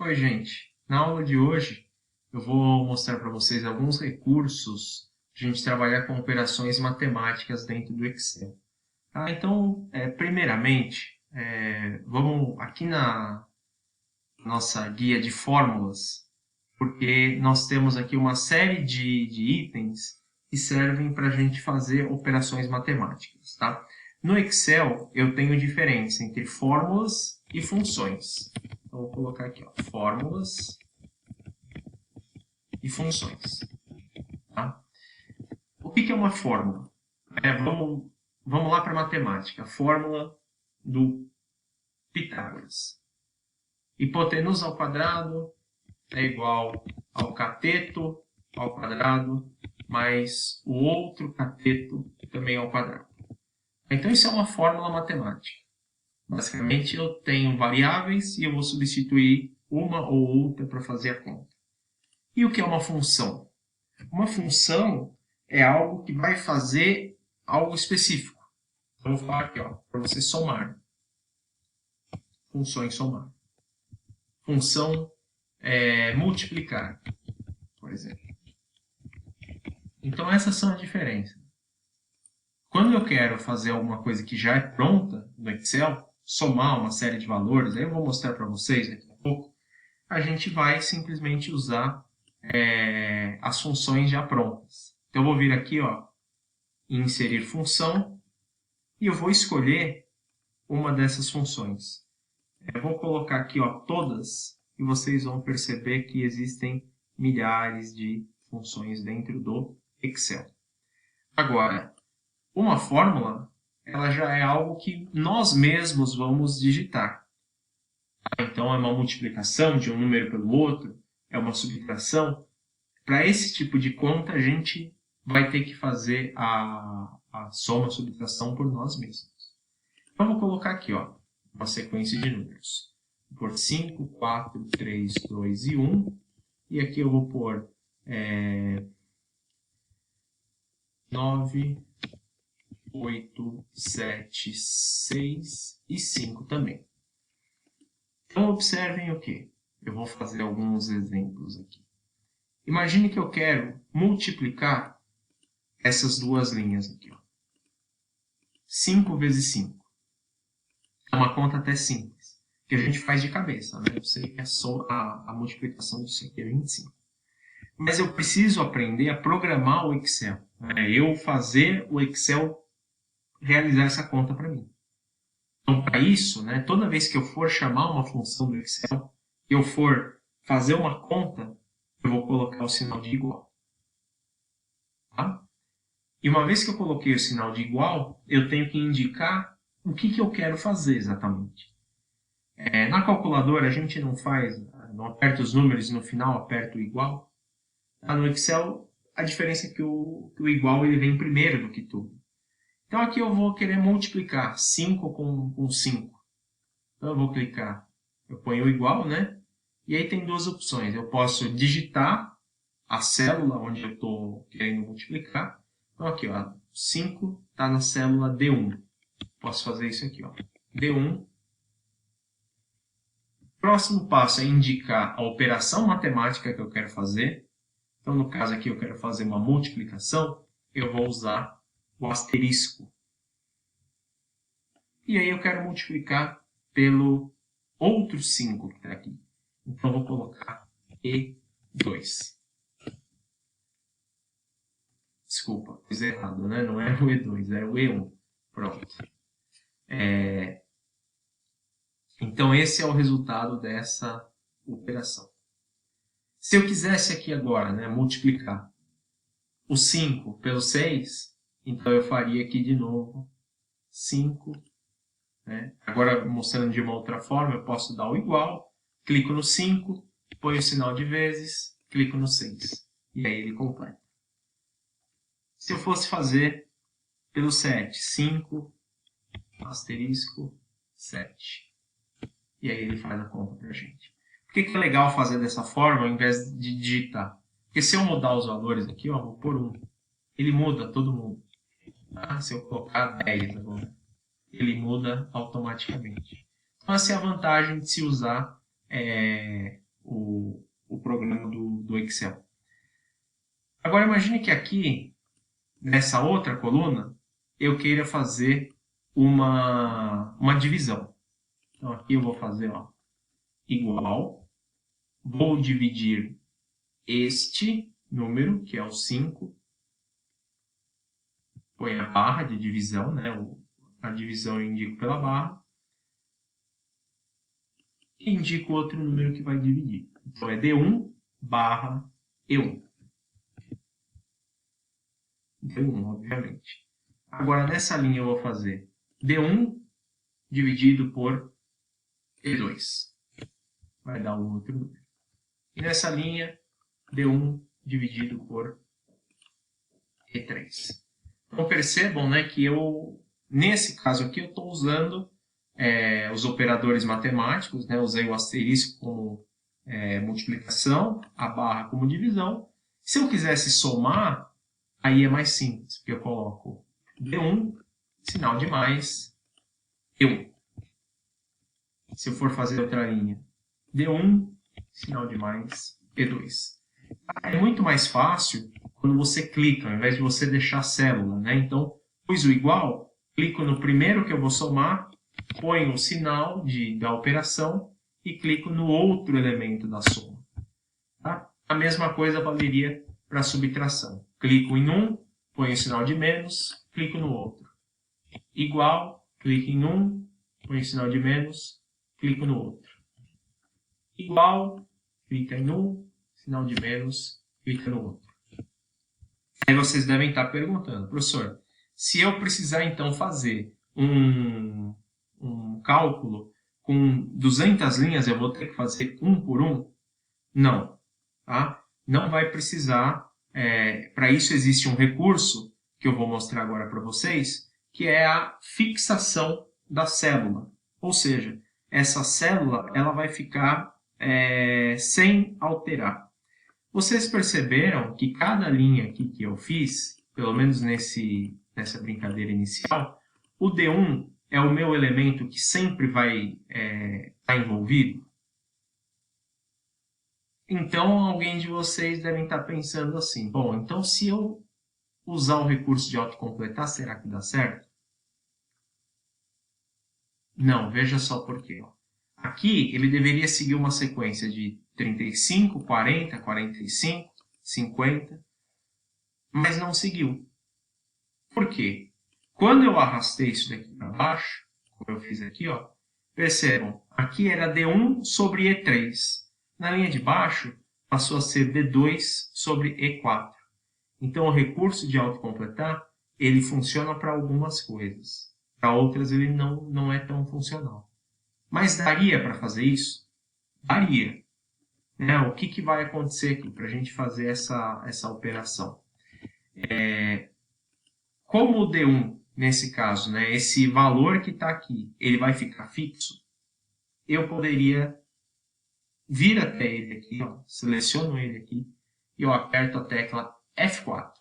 Oi, gente. Na aula de hoje, eu vou mostrar para vocês alguns recursos de a gente trabalhar com operações matemáticas dentro do Excel. Tá? Então, primeiramente, vamos aqui na nossa guia de fórmulas, porque nós temos aqui uma série de itens que servem para a gente fazer operações matemáticas. Tá? No Excel, eu tenho diferença entre fórmulas e funções. Então, vou colocar aqui, ó, fórmulas e funções. Tá? O que é uma fórmula? Vamos lá para a matemática. A fórmula do Pitágoras. Hipotenusa ao quadrado é igual ao cateto ao quadrado mais o outro cateto também ao quadrado. Então, isso é uma fórmula matemática. Basicamente, eu tenho variáveis e eu vou substituir uma ou outra para fazer a conta. E o que é uma função? Uma função é algo que vai fazer algo específico. Então, eu vou falar aqui, para você somar. Funções somar. Função multiplicar, por exemplo. Então, essas são as diferenças. Quando eu quero fazer alguma coisa que já é pronta no Excel, somar uma série de valores, aí eu vou mostrar para vocês daqui a pouco, a gente vai simplesmente usar as funções já prontas. Então, eu vou vir aqui, em inserir função, e eu vou escolher uma dessas funções. Eu vou colocar aqui, todas, e vocês vão perceber que existem milhares de funções dentro do Excel. Agora, uma fórmula, ela já é algo que nós mesmos vamos digitar. Então, é uma multiplicação de um número pelo outro, é uma subtração. Para esse tipo de conta, a gente vai ter que fazer a soma, a subtração por nós mesmos. Então, vou colocar aqui, uma sequência de números. Vou pôr 5, 4, 3, 2 e 1. E aqui eu vou pôr 9, 8, 7, 6 e 5 também. Então, observem o que? Eu vou fazer alguns exemplos aqui. Imagine que eu quero multiplicar essas duas linhas aqui. 5 vezes 5. É uma conta até simples, que a gente faz de cabeça. Né? Eu sei que a multiplicação disso aqui é 25. Mas eu preciso aprender a programar o Excel. Né? Eu fazer o Excel realizar essa conta para mim. Então, para isso, né, toda vez que eu for chamar uma função do Excel, que eu for fazer uma conta, eu vou colocar o sinal de igual. Tá? E uma vez que eu coloquei o sinal de igual, eu tenho que indicar o que eu quero fazer exatamente. Na calculadora, a gente não aperta os números e no final aperta o igual. No Excel, a diferença é que o igual ele vem primeiro do que tudo. Então, aqui eu vou querer multiplicar 5 com 5. Então, eu vou clicar, eu ponho o igual, né? E aí tem duas opções. Eu posso digitar a célula onde eu estou querendo multiplicar. Então, aqui, 5 está na célula D1. Posso fazer isso aqui, D1. Próximo passo é indicar a operação matemática que eu quero fazer. Então, no caso aqui, eu quero fazer uma multiplicação. Eu vou usar o asterisco. E aí eu quero multiplicar pelo outro 5 que está aqui. Então, eu vou colocar E2. Desculpa, fiz errado, né? Não é o E2, é o E1. Pronto. Então, esse é o resultado dessa operação. Se eu quisesse aqui agora, né, multiplicar o 5 pelo 6, então eu faria aqui de novo 5. Né? Agora, mostrando de uma outra forma, eu posso dar o igual, clico no 5, ponho o sinal de vezes, clico no 6. E aí ele completa. Se eu fosse fazer pelo 7, 5, asterisco, 7. E aí ele faz a conta para a gente. Por que é legal fazer dessa forma ao invés de digitar? Porque se eu mudar os valores aqui, vou pôr 1. Ele muda todo mundo. Se eu colocar 10 agora, ele muda automaticamente. Então essa é a vantagem de se usar o programa do Excel. Agora imagine que aqui, nessa outra coluna, eu queira fazer uma divisão. Então aqui eu vou fazer igual, vou dividir este número, que é o 5, põe a barra de divisão, né? A divisão eu indico pela barra, e indico outro número que vai dividir. Então é D1 barra E1. D1, obviamente. Agora nessa linha eu vou fazer D1 dividido por E2. Vai dar um outro número. E nessa linha, D1 dividido por E3. Então percebam, né, que nesse caso aqui, eu estou usando os operadores matemáticos, né, usei o asterisco como multiplicação, a barra como divisão. Se eu quisesse somar, aí é mais simples, porque eu coloco D1, sinal de mais, E1. Se eu for fazer outra linha, D1, sinal de mais, E2. É muito mais fácil quando você clica, ao invés de você deixar a célula, né? Então, pus o igual, clico no primeiro que eu vou somar, ponho o sinal da operação e clico no outro elemento da soma. Tá? A mesma coisa valeria para a subtração. Clico em um, ponho o sinal de menos, clico no outro. Igual, clico em um, ponho o sinal de menos, clico no outro. Igual, clica em um, sinal de menos, clica no outro. Aí vocês devem estar perguntando, professor, se eu precisar então fazer um cálculo com 200 linhas, eu vou ter que fazer um por um? Não, tá? Não vai precisar. Para isso existe um recurso que eu vou mostrar agora para vocês, que é a fixação da célula. Ou seja, essa célula ela vai ficar sem alterar. Vocês perceberam que cada linha aqui que eu fiz, pelo menos nessa brincadeira inicial, o D1 é o meu elemento que sempre vai estar envolvido? Então, alguém de vocês deve estar pensando assim, bom, então se eu usar o recurso de autocompletar, será que dá certo? Não, veja só por quê. Aqui ele deveria seguir uma sequência de 35, 40, 45, 50, mas não seguiu. Por quê? Quando eu arrastei isso daqui para baixo, como eu fiz aqui, percebam, aqui era D1 sobre E3. Na linha de baixo, passou a ser D2 sobre E4. Então, o recurso de autocompletar, ele funciona para algumas coisas. Para outras, ele não é tão funcional. Mas daria para fazer isso? Daria. O que vai acontecer aqui para a gente fazer essa operação? Como o D1, nesse caso, né, esse valor que está aqui, ele vai ficar fixo, eu poderia vir até ele aqui, seleciono ele aqui, e eu aperto a tecla F4.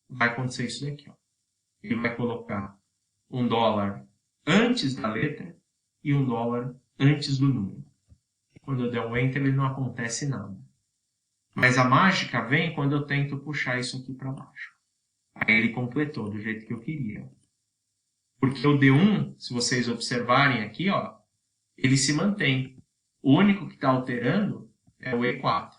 Vai acontecer isso daqui. Ele vai colocar $1 antes da letra e $1 antes do número. Quando eu der um Enter, ele não acontece nada. Mas a mágica vem quando eu tento puxar isso aqui para baixo. Aí ele completou do jeito que eu queria. Porque o D1, se vocês observarem aqui, ele se mantém. O único que está alterando é o E4.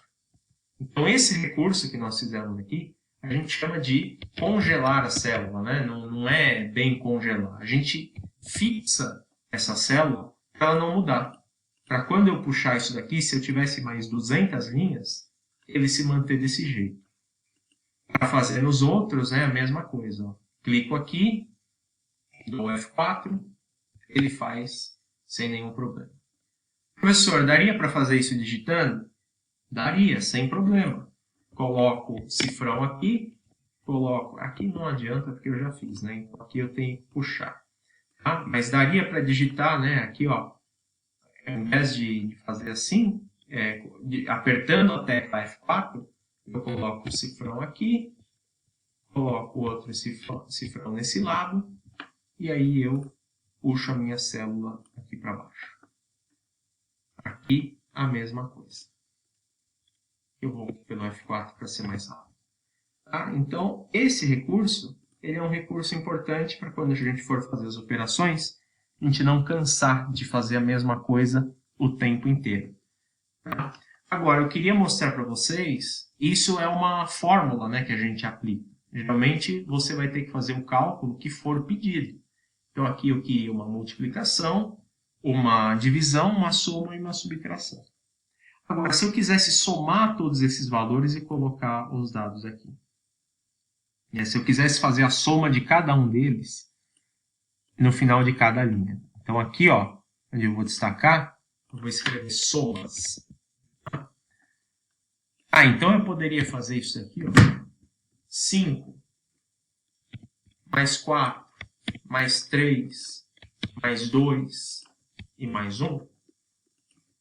Então, esse recurso que nós fizemos aqui, a gente chama de congelar a célula, né? Não é bem congelar. A gente fixa essa célula para ela não mudar. Para quando eu puxar isso daqui, se eu tivesse mais 200 linhas, ele se manter desse jeito. Para fazer nos outros, a mesma coisa. Clico aqui, dou F4, ele faz sem nenhum problema. Professor, daria para fazer isso digitando? Daria, sem problema. Coloco o cifrão aqui, aqui não adianta porque eu já fiz, né? Então aqui eu tenho que puxar. Tá? Mas daria para digitar, né? Aqui, ao invés de fazer assim, apertando a tecla F4, eu coloco o cifrão aqui, coloco outro cifrão nesse lado, e aí eu puxo a minha célula aqui para baixo. Aqui a mesma coisa. Eu vou pelo F4 para ser mais rápido. Tá? Então, esse recurso ele é um recurso importante para quando a gente for fazer as operações, a gente não cansar de fazer a mesma coisa o tempo inteiro. Tá? Agora, eu queria mostrar para vocês, isso é uma fórmula, né, que a gente aplica. Geralmente, você vai ter que fazer o cálculo que for pedido. Então, aqui eu queria uma multiplicação, uma divisão, uma soma e uma subtração. Agora, se eu quisesse somar todos esses valores e colocar os dados aqui. Se eu quisesse fazer a soma de cada um deles no final de cada linha. Então, aqui, ó, onde eu vou destacar, eu vou escrever somas. Então eu poderia fazer isso aqui, ó. 5 mais 4 mais 3 mais 2 e mais 1.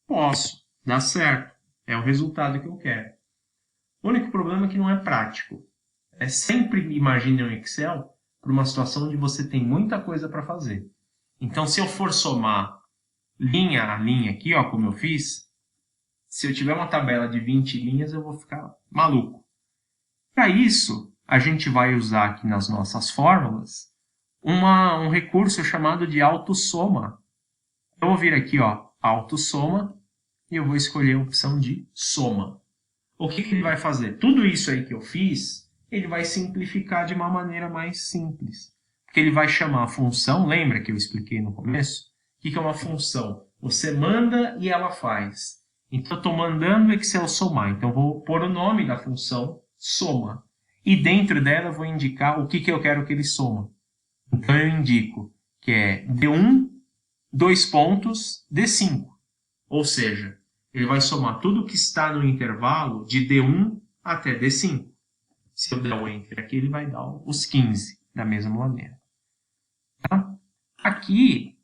Posso, dá certo. É o resultado que eu quero. O único problema é que não é prático. Sempre imagine um Excel para uma situação onde você tem muita coisa para fazer. Então, se eu for somar linha a linha aqui, ó, como eu fiz, se eu tiver uma tabela de 20 linhas, eu vou ficar maluco. Para isso, a gente vai usar aqui nas nossas fórmulas um recurso chamado de autossoma. Eu vou vir aqui, ó, autossoma, e eu vou escolher a opção de soma. O que ele vai fazer? Tudo isso aí que eu fiz, ele vai simplificar de uma maneira mais simples. Porque ele vai chamar a função, lembra que eu expliquei no começo? O que é uma função? Você manda e ela faz. Então, eu estou mandando o Excel somar. Então, eu vou pôr o nome da função soma. E dentro dela, eu vou indicar o que eu quero que ele soma. Então, eu indico que é D1, 2 pontos, D5. Ou seja, ele vai somar tudo que está no intervalo de D1 até D5. Se eu der o Enter aqui, ele vai dar os 15, da mesma maneira. Tá? Aqui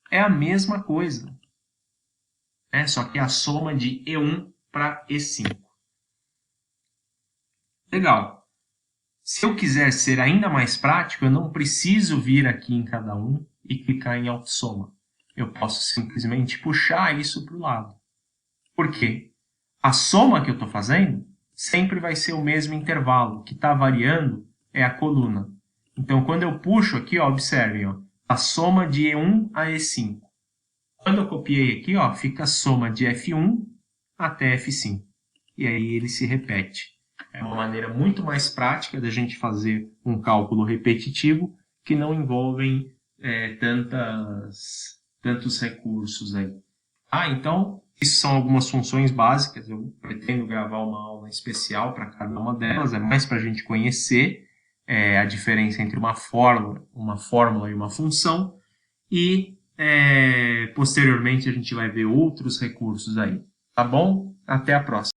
é a mesma coisa. Só que é a soma de E1 para E5. Legal. Se eu quiser ser ainda mais prático, eu não preciso vir aqui em cada um e clicar em autossoma. Eu posso simplesmente puxar isso para o lado. Por quê? A soma que eu estou fazendo sempre vai ser o mesmo intervalo. O que está variando é a coluna. Então, quando eu puxo aqui, ó, observem, ó, a soma de E1 a E5. Quando eu copiei aqui, ó, fica a soma de F1 até F5. E aí ele se repete. É uma maneira muito mais prática da gente fazer um cálculo repetitivo que não envolvem tantos recursos aí. Então, isso são algumas funções básicas. Eu pretendo gravar uma aula especial para cada uma delas. É mais para a gente conhecer a diferença entre uma fórmula e uma função. E, posteriormente, a gente vai ver outros recursos aí. Tá bom? Até a próxima.